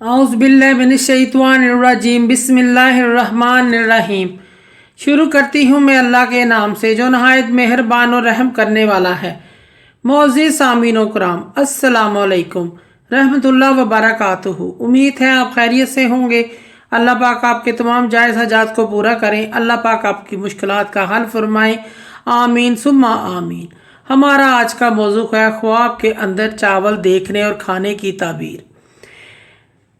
औज़ुबिल्लाहिमिनश्शैतानिर्रजीम बिस्मिल्लाहिर्रहमानिर्रहीम। शुरू करती हूँ मैं अल्लाह के नाम से जो नहायत मेहरबान और रहम करने वाला है। मोअज़्ज़िज़ सामीन कराम, अस्सलामु अलैकुम रहमतुल्लाह व बरकातुहू। उम्मीद है आप खैरियत से होंगे। अल्लाह पाक आपके तमाम जायज़ हाजात को पूरा करें। अल्लाह पाक आपकी मुश्किलात का हल फरमाए। आमीन सुम्मा आमीन। हमारा आज का मौजू है ख्वाब के अंदर चावल देखने और खाने की ताबीर।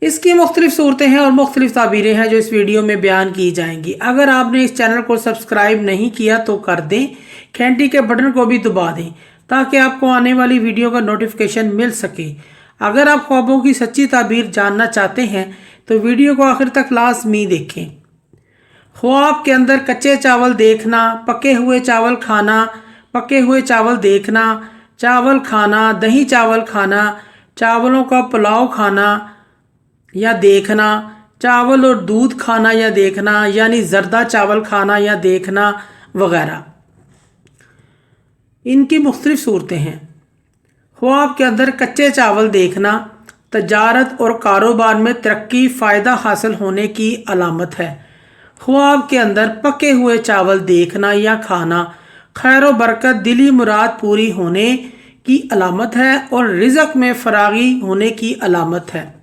इसकी मुख्तलिफ सूरतें हैं और मुख्तलिफ ताबीरें हैं जो इस वीडियो में बयान की जाएंगी। अगर आपने इस चैनल को सब्सक्राइब नहीं किया तो कर दें, घंटी के बटन को भी दबा दें ताकि आपको आने वाली वीडियो का नोटिफिकेशन मिल सके। अगर आप ख्वाबों की सच्ची ताबीर जानना चाहते हैं तो वीडियो को आखिर तक लाजमी देखें। ख्वाब के अंदर कच्चे चावल देखना, पके हुए चावल खाना, पके हुए चावल देखना, चावल खाना, दही चावल खाना, चावलों का पुलाव खाना या देखना, चावल और दूध खाना या देखना, यानी जर्दा चावल खाना या देखना वगैरह। इनकी मुख्तलिफ सूरतें हैं। ख्वाब के अंदर कच्चे चावल देखना तजारत और कारोबार में तरक्की फ़ायदा हासिल होने की अलामत है। ख्वाब के अंदर पके हुए चावल देखना या खाना खैर व बरकत, दिली मुराद पूरी होने की अलामत है और रिज़्क़ में फरागी होने की अलामत है।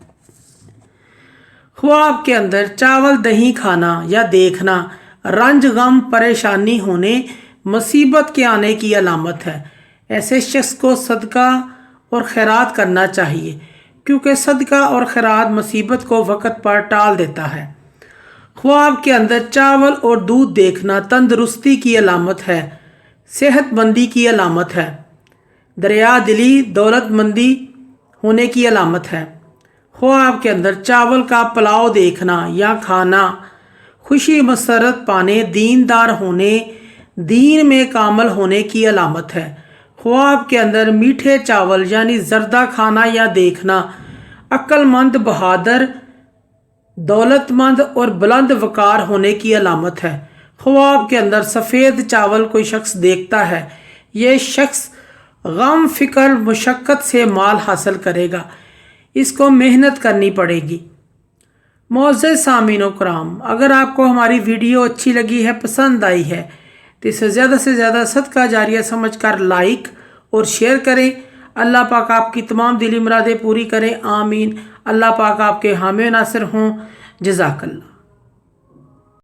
ख्वाब के अंदर चावल दही खाना या देखना रंज गम परेशानी होने, मुसीबत के आने की अलामत है। ऐसे शख्स को सदका और खैरात करना चाहिए क्योंकि सदका और खैरात मुसीबत को वक़्त पर टाल देता है। ख्वाब के अंदर चावल और दूध देखना तंदुरुस्ती की अलामत है, सेहतमंदी की अलामत है, दरिया दिली दौलतमंदी होने की अलामत है। ख्वाब के अंदर चावल का पुलाव देखना या खाना खुशी मसरत पाने, दीनदार होने, दीन में कामल होने की अलामत है। ख्वाब के अंदर मीठे चावल यानी जर्दा खाना या देखना अक्लमंद, बहादुर, दौलतमंद और बुलंद वकार होने की अलामत है। ख्वाब के अंदर सफ़ेद चावल कोई शख्स देखता है, ये शख्स गम फिक्र मुशक्क़त से माल हासिल करेगा, इसको मेहनत करनी पड़ेगी। मोअज़्ज़िज़ सामीन कराम, अगर आपको हमारी वीडियो अच्छी लगी है, पसंद आई है तो इसे ज़्यादा से ज़्यादा सदका जारिया समझकर लाइक और शेयर करें। अल्लाह पाक आपकी तमाम दिली मुरादें पूरी करें। आमीन। अल्लाह पाक आपके हामी नासिर हों। जज़ाकल्लाह।